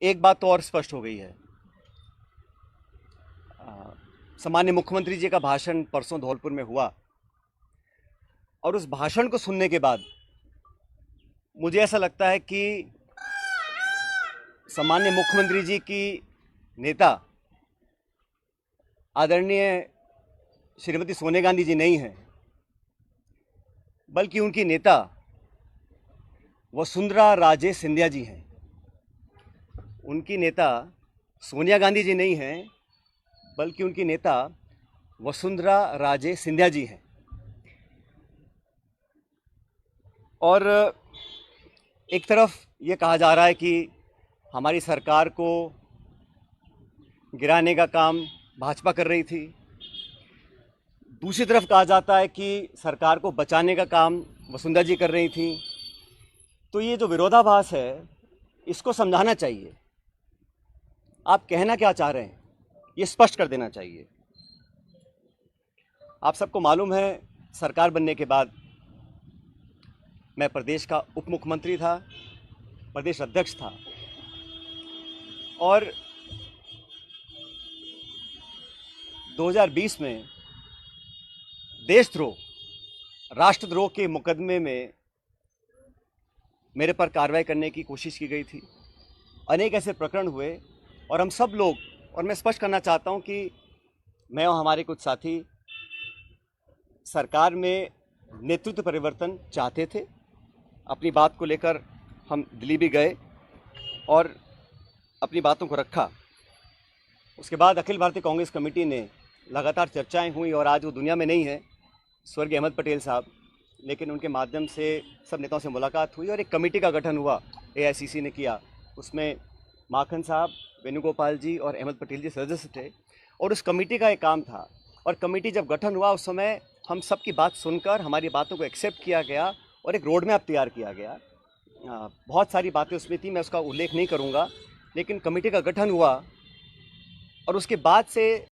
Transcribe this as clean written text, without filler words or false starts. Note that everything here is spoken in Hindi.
एक बात तो और स्पष्ट हो गई है। सामान्य मुख्यमंत्री जी का भाषण परसों धौलपुर में हुआ और उस भाषण को सुनने के बाद मुझे ऐसा लगता है कि सामान्य मुख्यमंत्री जी की नेता आदरणीय श्रीमती सोनिया गांधी जी नहीं हैं, बल्कि उनकी नेता वसुंधरा राजे सिंधिया जी हैं। उनकी नेता सोनिया गांधी जी नहीं हैं, बल्कि उनकी नेता वसुंधरा राजे सिंधिया जी हैं। और एक तरफ ये कहा जा रहा है कि हमारी सरकार को गिराने का काम भाजपा कर रही थी, दूसरी तरफ कहा जाता है कि सरकार को बचाने का काम वसुंधरा जी कर रही थी। तो ये जो विरोधाभास है, इसको समझाना चाहिए। आप कहना क्या चाह रहे हैं, ये स्पष्ट कर देना चाहिए। आप सबको मालूम है, सरकार बनने के बाद मैं प्रदेश का उप मुख्यमंत्री था, प्रदेश अध्यक्ष था, और 2020 में देशद्रोह, राष्ट्रद्रोह के मुकदमे में मेरे पर कार्रवाई करने की कोशिश की गई थी। अनेक ऐसे प्रकरण हुए और हम सब लोग, और मैं स्पष्ट करना चाहता हूं कि मैं और हमारे कुछ साथी सरकार में नेतृत्व परिवर्तन चाहते थे। अपनी बात को लेकर हम दिल्ली भी गए और अपनी बातों को रखा। उसके बाद अखिल भारतीय कांग्रेस कमेटी ने लगातार चर्चाएं हुई और आज वो दुनिया में नहीं है, स्वर्गीय अहमद पटेल साहब, लेकिन उनके माध्यम से सब नेताओं से मुलाकात हुई और एक कमेटी का गठन हुआ, एआईसीसी ने किया। उसमें माखन साहब, वेणुगोपाल जी और अहमद पटेल जी सदस्य थे और उस कमेटी का एक काम था। और कमेटी जब गठन हुआ उस समय हम सब की बात सुनकर हमारी बातों को एक्सेप्ट किया गया और एक रोड मैप तैयार किया गया। बहुत सारी बातें उसमें थी, मैं उसका उल्लेख नहीं करूँगा, लेकिन कमेटी का गठन हुआ और उसके बाद से